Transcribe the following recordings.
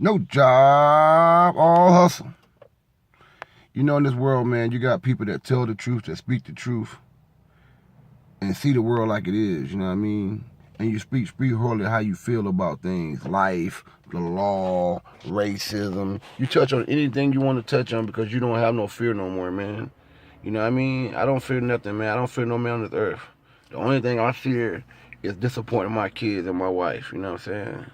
No job, all hustle. You know, in this world, man, you got people that tell the truth, that speak the truth, and see the world like it is, you know what I mean? And you speak wholly how you feel about things, life, the law, racism. You touch on anything you want to touch on because you don't have no fear no more, man. You know what I mean? I don't fear nothing, man. I don't fear no man on this earth. The only thing I fear is disappointing my kids and my wife, you know what I'm saying?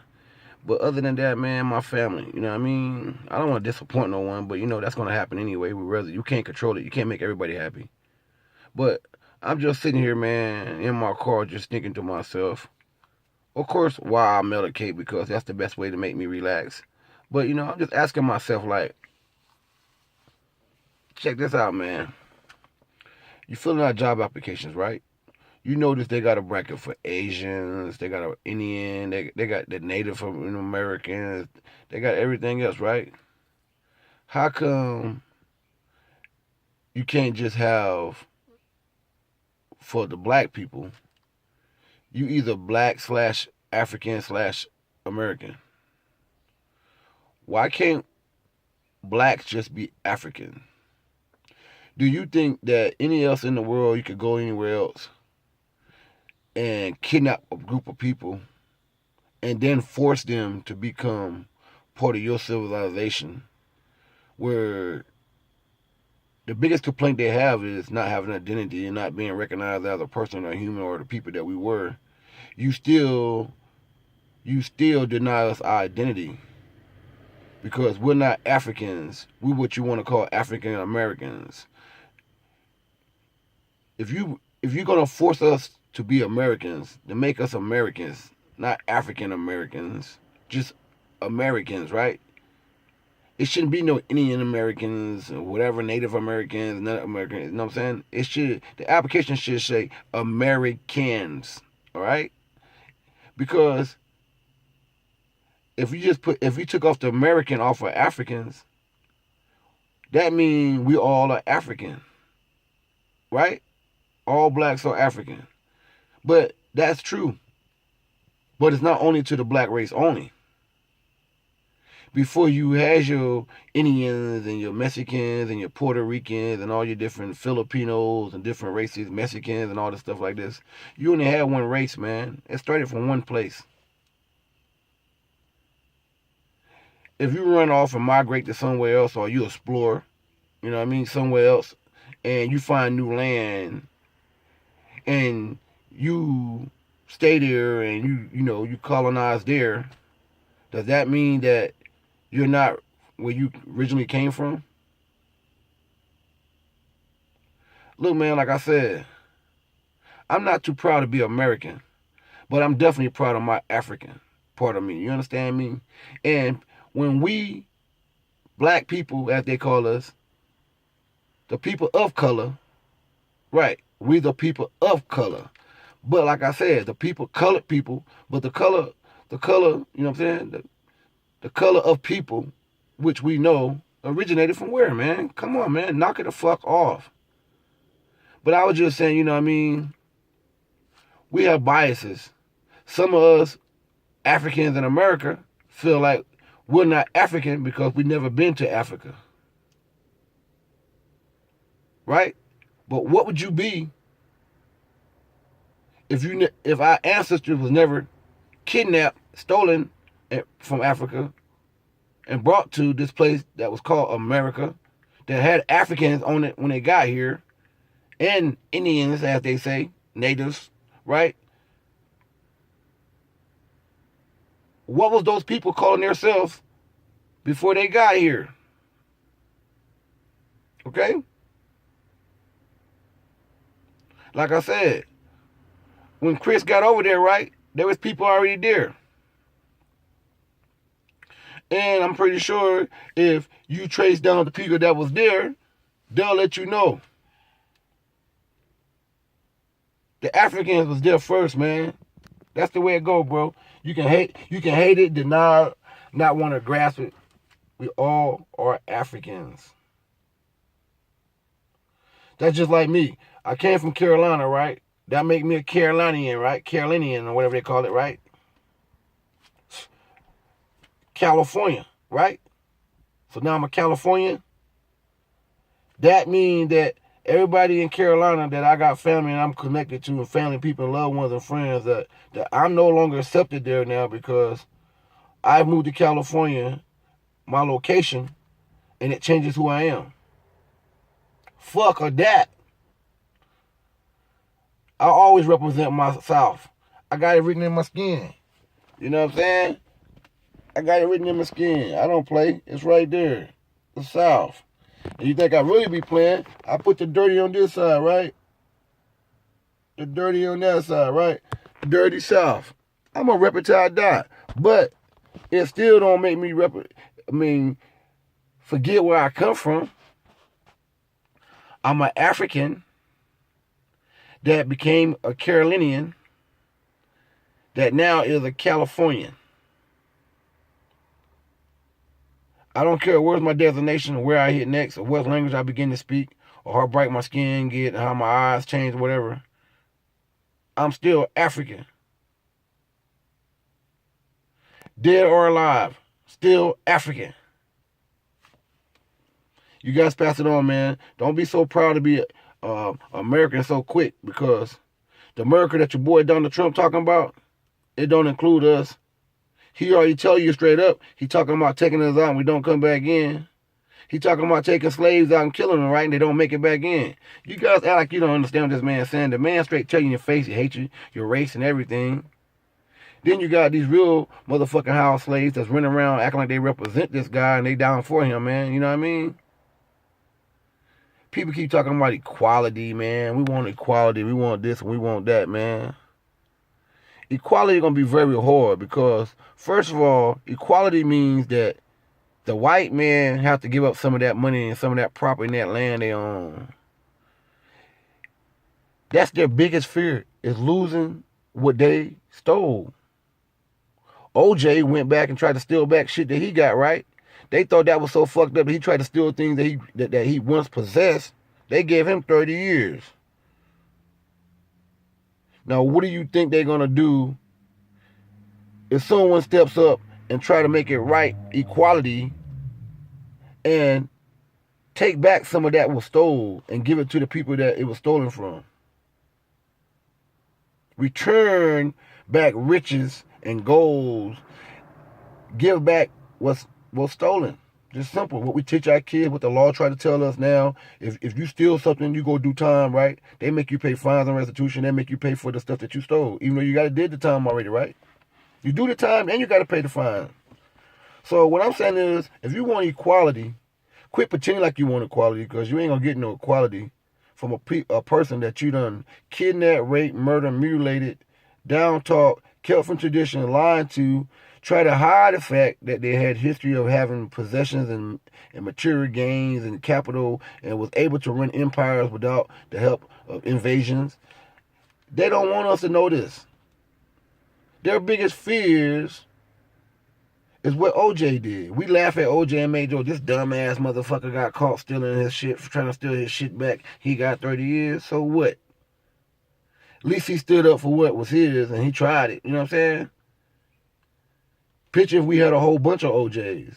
But other than that, man, my family, you know what I mean? I don't want to disappoint no one, but you know that's going to happen anyway. You can't control it. You can't make everybody happy. But I'm just sitting here, man, in my car, just thinking to myself. Of course, why I medicate because that's the best way to make me relax. But you know, I'm just asking myself, like, check this out, man. You filling out job applications, right? You notice they got a bracket for Asians, they got an Indian, they got the Native Americans, they got everything else, right? How come you can't just have for the black people, you either black slash African slash American? Why can't blacks just be African? Do you think that any else in the world you could go anywhere else and kidnap a group of people and then force them to become part of your civilization where the biggest complaint they have is not having an identity and not being recognized as a person or a human or the people that we were. You still deny us our identity because we're not Africans. We're what you want to call African Americans. If you're gonna force us to be Americans, to make us Americans, not African Americans, just Americans, right? It shouldn't be no Indian Americans or whatever, Native Americans, not Americans. You know what I'm saying? The application should say Americans, all right? Because if you took off the American off of Africans, that means we all are African, right? All blacks are African. But that's true. But it's not only to the black race only. Before you had your Indians and your Mexicans and your Puerto Ricans and all your different Filipinos and different races, Mexicans and all this stuff like this, you only had one race, man. It started from one place. If you run off and migrate to somewhere else or you explore, you know what I mean, somewhere else, and you find new land and you stay there and you colonize there, does that mean that you're not where you originally came from? Look, man, like I said, I'm not too proud to be American, but I'm definitely proud of my African part of me. You understand me? And when we, black people, as they call us, the people of color, right, we the people of color. But like I said, the people, colored people, but the color, you know what I'm saying? The color of people, which we know, originated from where, man? Come on, man. Knock it the fuck off. But I was just saying, you know what I mean? We have biases. Some of us, Africans in America, feel like we're not African because we've never been to Africa. Right? But what would you be if our ancestors was never kidnapped, stolen from Africa, and brought to this place that was called America, that had Africans on it when they got here, and Indians, as they say, natives, right? What was those people calling themselves before they got here? Okay? Like I said, when Chris got over there, right, there was people already there. And I'm pretty sure if you trace down the people that was there, they'll let you know. The Africans was there first, man. That's the way it go, bro. You can hate it, deny, not want to grasp it. We all are Africans. That's just like me. I came from Carolina, right? That make me a Carolinian, right? Carolinian or whatever they call it, right? California. right? So now I'm a Californian. That means that everybody in Carolina that I got family and I'm connected to, and family, people, loved ones, and friends, that I'm no longer accepted there now because I've moved to California, my location, and it changes who I am. Fuck or that. I always represent my South. I got it written in my skin. You know what I'm saying? I got it written in my skin. I don't play. It's right there. The South. And you think I really be playing? I put the dirty on this side, right? The dirty on that side, right? Dirty South. I'm gonna rep it till I die. But it still don't make me forget where I come from. I'm an African that became a Carolinian that now is a Californian. I don't care where's my destination, or where I hit next, or what language I begin to speak, or how bright my skin get, how my eyes change, whatever. I'm still African. Dead or alive, still African. You guys pass it on, man. Don't be so proud to be American so quick, because the America that your boy Donald Trump talking about, it don't include us. He already tell you straight up, he talking about taking us out and we don't come back in. He talking about taking slaves out and killing them, right? And they don't make it back in. You guys act like you don't understand what this man's saying. The man straight tell you in your face he hates you, your race and everything. Then you got these real motherfucking house slaves that's running around acting like they represent this guy and they down for him, man. You know what I mean? People keep talking about equality, man. We want equality. We want this and we want that, man. Equality is going to be very hard because, first of all, equality means that the white man have to give up some of that money and some of that property and that land they own. That's their biggest fear, is losing what they stole. OJ went back and tried to steal back shit that he got, right? They thought that was so fucked up that he tried to steal things that he once possessed. They gave him 30 years. Now, what do you think they're going to do if someone steps up and try to make it right, equality, and take back some of that was stolen and give it to the people that it was stolen from? Return back riches and gold. Give back what's stolen. Just simple. What we teach our kids, what the law try to tell us now, if you steal something, you go do time, right? They make you pay fines and restitution. They make you pay for the stuff that you stole, even though you did the time already, right? You do the time and you got to pay the fine. So what I'm saying is, if you want equality, quit pretending like you want equality, because you ain't going to get no equality from a person that you done kidnapped, raped, murdered, mutilated, down talk, kept from tradition, lied to, try to hide the fact that they had history of having possessions and material gains and capital, and was able to run empires without the help of invasions. They don't want us to know this. Their biggest fears is what OJ did. We laugh at OJ and made joke, this dumbass motherfucker got caught stealing his shit, trying to steal his shit back. He got 30 years, so what? At least he stood up for what was his and he tried it. You know what I'm saying? Picture if we had a whole bunch of OJs.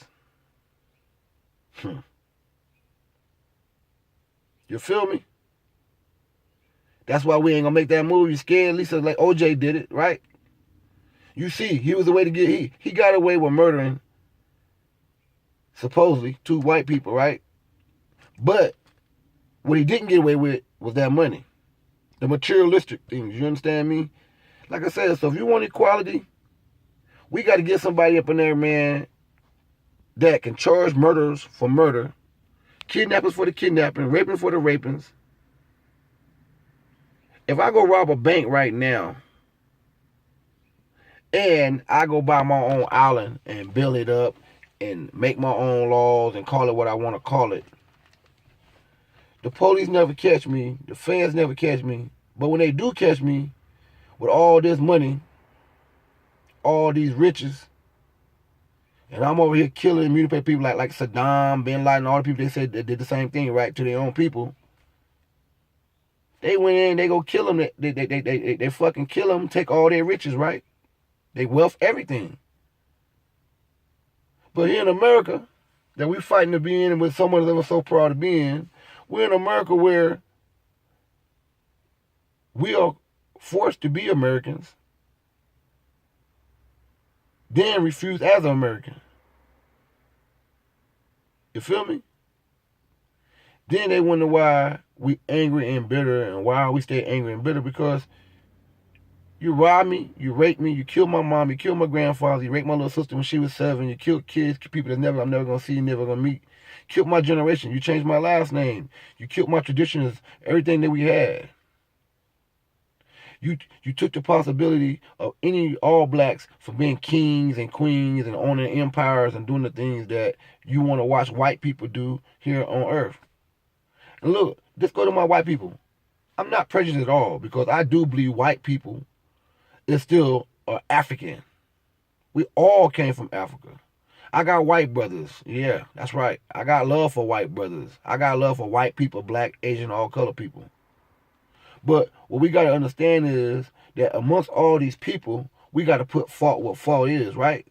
You feel me? That's why we ain't gonna make that move. You scared? At least like OJ did it, right? You see, he was the way to get, he got away with murdering, supposedly, 2 white people, right? But what he didn't get away with was that money. The materialistic things, you understand me? Like I said, so if you want equality, we got to get somebody up in there, man, that can charge murderers for murder, kidnappers for the kidnapping, raping for the rapings. If I go rob a bank right now, and I go buy my own island and build it up and make my own laws and call it what I want to call it, the police never catch me, the feds never catch me. But when they do catch me with all this money, all these riches, and I'm over here killing and mutilating people like Saddam, Bin Laden, all the people they said that did the same thing, right, to their own people. They went in, they go kill them, they fucking kill them, take all their riches, right? They wealth, everything. But here in America, that we fighting to be in, and with someone that we're so proud to be in, we're in America where we are forced to be Americans, then refuse as an American. You feel me? Then they wonder why we angry and bitter, and why we stay angry and bitter, because you robbed me, you raped me, you killed my mom, you killed my grandfather, you raped my little sister when she was 7, you killed kids, people that I'm never gonna see, never gonna meet. Killed my generation, you changed my last name, you killed my traditions, everything that we had. You took the possibility of all blacks from being kings and queens and owning empires and doing the things that you want to watch white people do here on earth. And look, just go to my white people. I'm not prejudiced at all, because I do believe white people is still African. We all came from Africa. I got white brothers. Yeah, that's right. I got love for white brothers. I got love for white people, black, Asian, all color people. But what we got to understand is that amongst all these people, we got to put fault what fault is, right?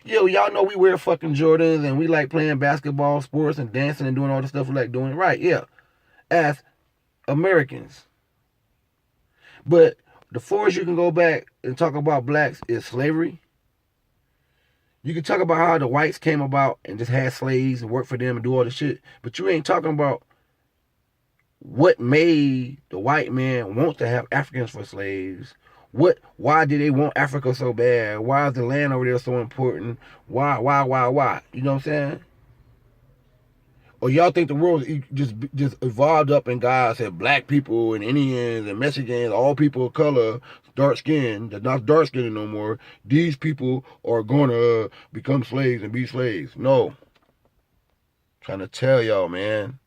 Yo, y'all know we wear fucking Jordans and we like playing basketball, sports, and dancing and doing all the stuff we like doing, right? Yeah, as Americans. But the furthest you can go back and talk about blacks is slavery. You can talk about how the whites came about and just had slaves and worked for them and do all the shit, but you ain't talking about what made the white man want to have Africans for slaves. Why did they want Africa so bad? Why is the land over there so important? Why? You know what I'm saying? Or y'all think the world just evolved up and God said black people and Indians and Mexicans, all people of color, dark skin, they're not dark skinned no more. These people are gonna become slaves and be slaves. No. I'm trying to tell y'all, man.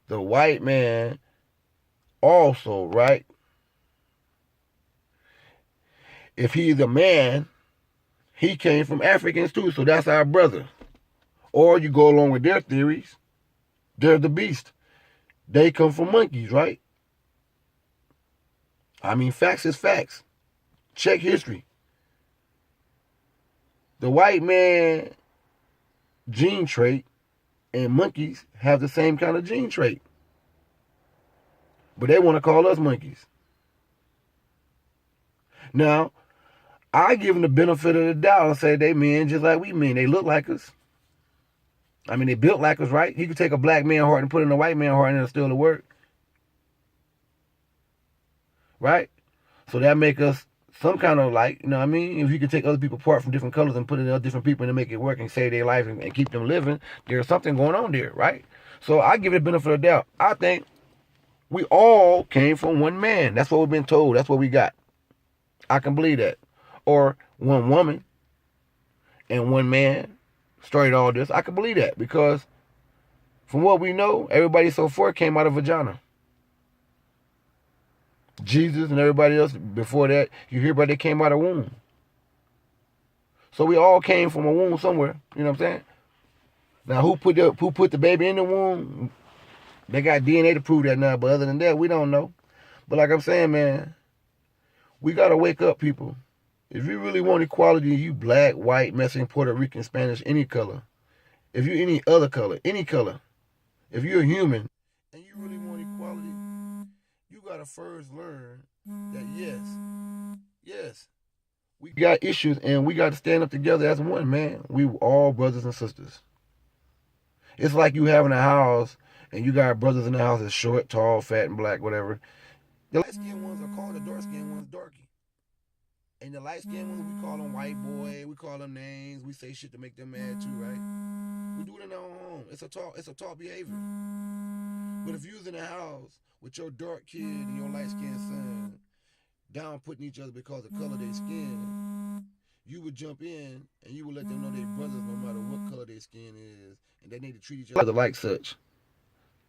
The white man also, right? If he's a man, he came from Africans too, so that's our brother. Or you go along with their theories, they're the beast. They come from monkeys, right? I mean, facts is facts. Check history. The white man gene trait and monkeys have the same kind of gene trait. But they want to call us monkeys. Now, I give them the benefit of the doubt and say they men just like we men. They look like us. I mean, they built like us, right? You could take a black man heart and put it in a white man heart and it'll still work. Right? So that make us some kind of like, you know what I mean? If you can take other people apart from different colors and put it in other different people and make it work and save their life and keep them living, there's something going on there, right? So I give it the benefit of the doubt. I think we all came from one man. That's what we've been told. That's what we got. I can believe that. Or one woman and one man started all this. I can believe that, because from what we know, everybody so far came out of vagina. Jesus and everybody else before that, you hear about they came out of womb. So we all came from a womb somewhere. You know what I'm saying? Now, who put the baby in the womb? They got DNA to prove that now, but other than that, we don't know. But like I'm saying, man, we got to wake up, people. If you really want equality, you black, white, Mexican, Puerto Rican, Spanish, any color. If you're any other color, any color. If you're a human and you really want equality, you got to first learn that yes, we got issues and we got to stand up together as one, man. We all brothers and sisters. It's like you having a house and you got brothers in the house that's short, tall, fat, and black, whatever. The light-skinned ones are called the dark-skinned ones darky. And the light-skinned ones, we call them white boy, we call them names, we say shit to make them mad too, right? We do it in our own home. It's a taught behavior. But if you was in the house with your dark kid and your light-skinned son down putting each other because of the color of their skin, you would jump in and you would let them know they're brothers no matter what color their skin is, and they need to treat each other like such.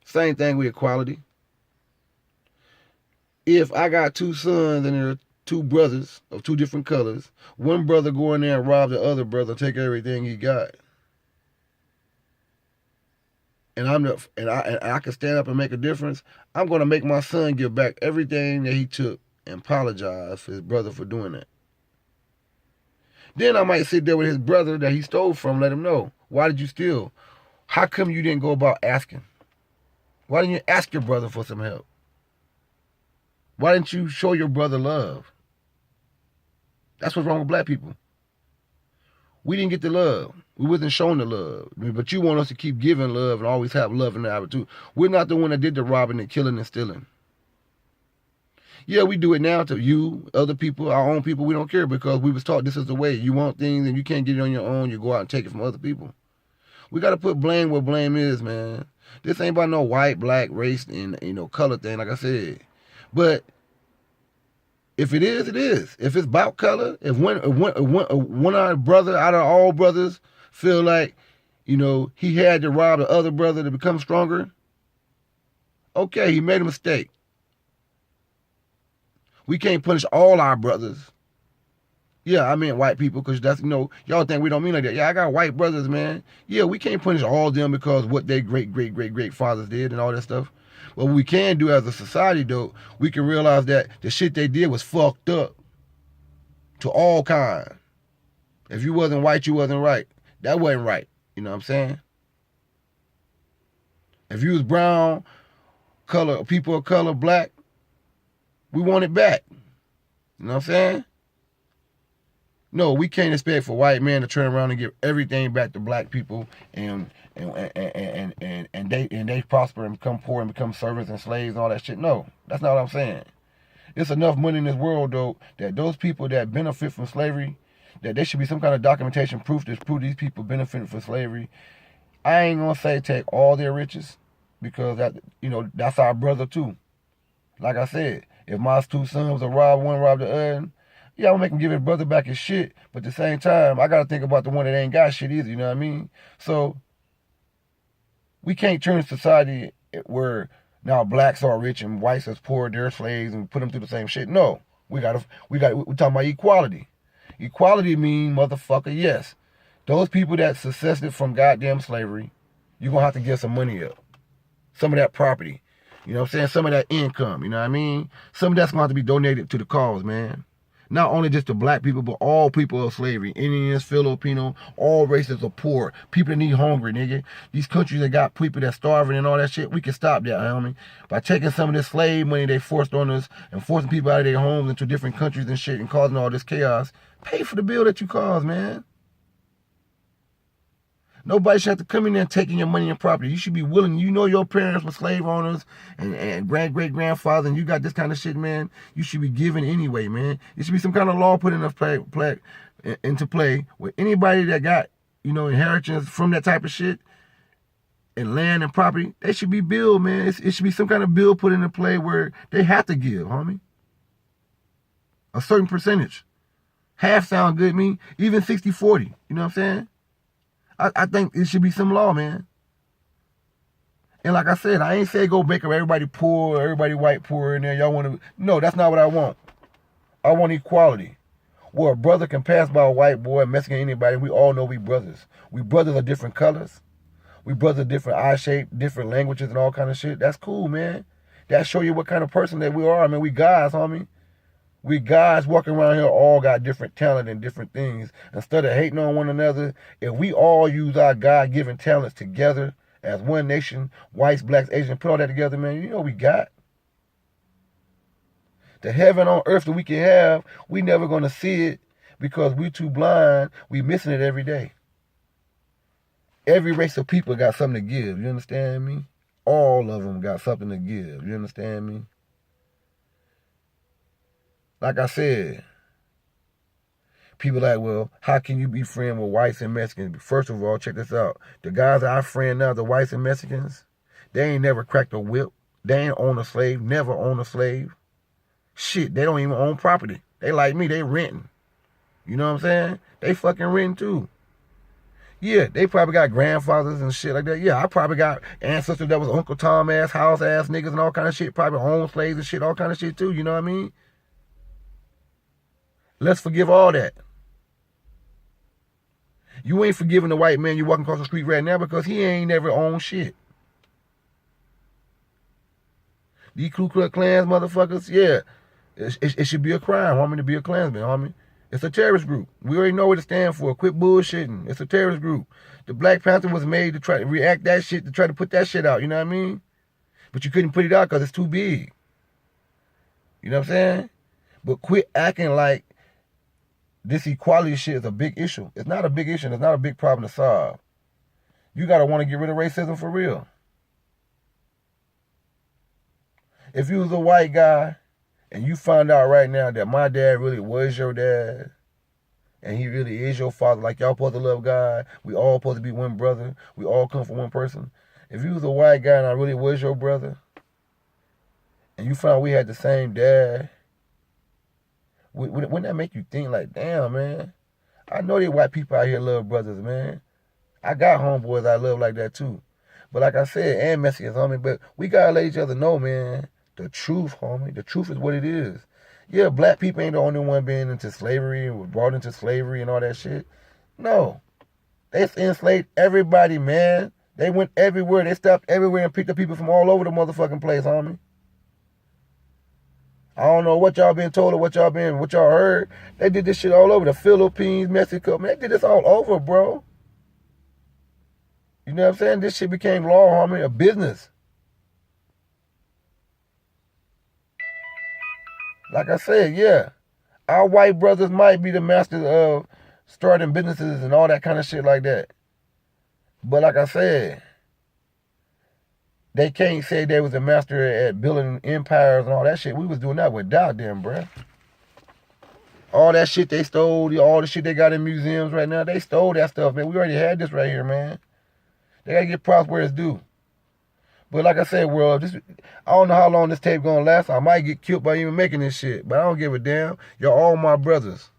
Same thing with equality. If I got two sons and they're two brothers of two different colors, one brother go in there and rob the other brother, take everything he got, and I can stand up and make a difference, I'm gonna make my son give back everything that he took and apologize for his brother for doing that. Then I might sit there with his brother that he stole from, let him know. Why did you steal? How come you didn't go about asking? Why didn't you ask your brother for some help? Why didn't you show your brother love? That's what's wrong with black people. We didn't get the love. We wasn't shown the love. But you want us to keep giving love and always have love in the attitude. We're not the one that did the robbing and killing and stealing. Yeah, we do it now to you, other people, our own people. We don't care because we was taught this is the way. You want things and you can't get it on your own. You go out and take it from other people. We got to put blame where blame is, man. This ain't about no white, black, race, and color thing, like I said. But if it is, it is. If it's about color, if one of our brother out of all brothers feel like, he had to rob the other brother to become stronger, okay, he made a mistake. We can't punish all our brothers. Yeah, I mean white people, because that's, y'all think we don't mean like that. Yeah, I got white brothers, man. Yeah, we can't punish all of them because what their great fathers did and all that stuff. But what we can do as a society, though, we can realize that the shit they did was fucked up to all kinds. If you wasn't white, you wasn't right. That wasn't right. You know what I'm saying? If you was brown, color, people of color, black, we want it back. You know what I'm saying? No, we can't expect for white men to turn around and give everything back to black people and they prosper and become poor and become servants and slaves and all that shit. No, that's not what I'm saying. It's enough money in this world, though, that those people that benefit from slavery, that there should be some kind of documentation proof to prove these people benefited from slavery. I ain't gonna say take all their riches, because that's our brother too. Like I said, if my two sons are robbed, one robbed the other, yeah, I'm gonna make him give his brother back his shit. But at the same time, I gotta think about the one that ain't got shit either, you know what I mean? So we can't turn society where now blacks are rich and whites are poor, they're slaves, and put them through the same shit. No. We're talking about equality. Equality means, motherfucker, yes. Those people that successed from goddamn slavery, you're gonna have to give some money up. Some of that property. You know what I'm saying? Some of that income, you know what I mean? Some of that's gonna have to be donated to the cause, man. Not only just to black people, but all people of slavery. Indians, Filipino, all races are poor. People that need hungry, nigga. These countries that got people that starving and all that shit, we can stop that, homie. By taking some of this slave money they forced on us and forcing people out of their homes into different countries and shit and causing all this chaos. Pay for the bill that you caused, man. Nobody should have to come in there and taking your money and property. You should be willing. You know your parents were slave owners and great-great-grandfathers, and you got this kind of shit, man. You should be giving anyway, man. There should be some kind of law put into play where anybody that got, inheritance from that type of shit and land and property, they should be billed, man. It should be some kind of bill put into play where they have to give, homie. A certain percentage. Half sound good to me. Even 60-40. You know what I'm saying? I think it should be some law, man. And like I said, I ain't say go make everybody poor, everybody white poor in there. Y'all want to... No, that's not what I want. I want equality. Where a brother can pass by a white boy, Mexican, anybody. We all know we brothers. We brothers are different colors. We brothers are different eye shape, different languages and all kind of shit. That's cool, man. That show you what kind of person that we are. I mean, we guys, homie. We guys walking around here all got different talent and different things. Instead of hating on one another, if we all use our God-given talents together as one nation, whites, blacks, Asians, put all that together, man, you know what we got. The heaven on earth that we can have, we never going to see it because we too blind. We missing it every day. Every race of people got something to give. You understand me? All of them got something to give. You understand me? Like I said, people like, well, how can you be friends with whites and Mexicans? First of all, check this out. The guys that I friend now, the whites and Mexicans, they ain't never cracked a whip. They ain't own a slave, never own a slave. Shit, they don't even own property. They like me, they renting. You know what I'm saying? They fucking renting too. Yeah, they probably got grandfathers and shit like that. Yeah, I probably got ancestors that was Uncle Tom ass, house ass niggas and all kind of shit. Probably owned slaves and shit, all kind of shit too. You know what I mean? Let's forgive all that. You ain't forgiving the white man you walking across the street right now because he ain't never owned shit. These Ku Klux Klans motherfuckers, yeah, it should be a crime, homie, to be a Klansman, homie. It's a terrorist group. We already know what it stands for. Quit bullshitting. It's a terrorist group. The Black Panther was made to try to react that shit, to try to put that shit out. You know what I mean? But you couldn't put it out because it's too big. You know what I'm saying? But quit acting like this equality shit is a big issue. It's not a big issue. It's not a big problem to solve. You got to want to get rid of racism for real. If you was a white guy and you find out right now that my dad really was your dad and he really is your father, like y'all supposed to love God, we all supposed to be one brother, we all come from one person. If you was a white guy and I really was your brother and you found we had the same dad, wouldn't that make you think like, damn, man, I know these white people out here love brothers, man. I got homeboys I love like that too. But like I said, and Mexicans, homie, but we gotta let each other know, man, the truth, homie. The truth is what it is. Yeah, black people ain't the only one being into slavery and was brought into slavery and all that shit. No. They enslaved everybody, man. They went everywhere. They stopped everywhere and picked up people from all over the motherfucking place, homie. I don't know what y'all been told or what y'all heard. They did this shit all over. The Philippines, Mexico. Man, they did this all over, bro. You know what I'm saying? This shit became law, homie, a business. Like I said, yeah, our white brothers might be the masters of starting businesses and all that kind of shit like that. But like I said, they can't say they was a master at building empires and all that shit. We was doing that without them, bruh. All that shit they stole, all the shit they got in museums right now, they stole that stuff, man. We already had this right here, man. They gotta get props where it's due. But like I said, world, I don't know how long this tape gonna last. I might get killed by even making this shit, but I don't give a damn. Y'all all my brothers.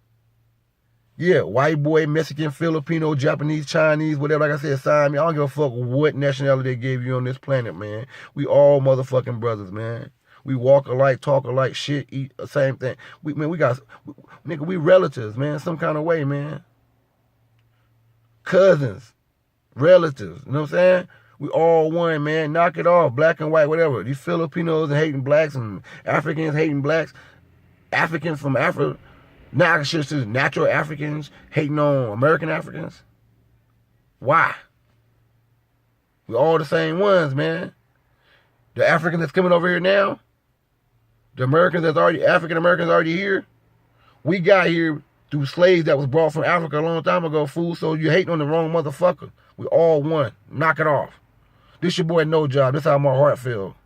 Yeah, white boy, Mexican, Filipino, Japanese, Chinese, whatever. Like I said, sign me. I don't give a fuck what nationality they gave you on this planet, man. We all motherfucking brothers, man. We walk alike, talk alike, shit, eat the same thing. We relatives, man, some kind of way, man. Cousins, relatives, you know what I'm saying? We all one, man. Knock it off. Black and white, whatever. These Filipinos hating blacks and Africans hating blacks. Africans from Africa. Now it's just natural Africans hating on American Africans. Why? We all the same ones, man. The African that's coming over here now, the Americans that's already, African Americans already here, we got here through slaves that was brought from Africa a long time ago, fool. So you hating on the wrong motherfucker. We all one. Knock it off. This your boy No Job. This how my heart feel.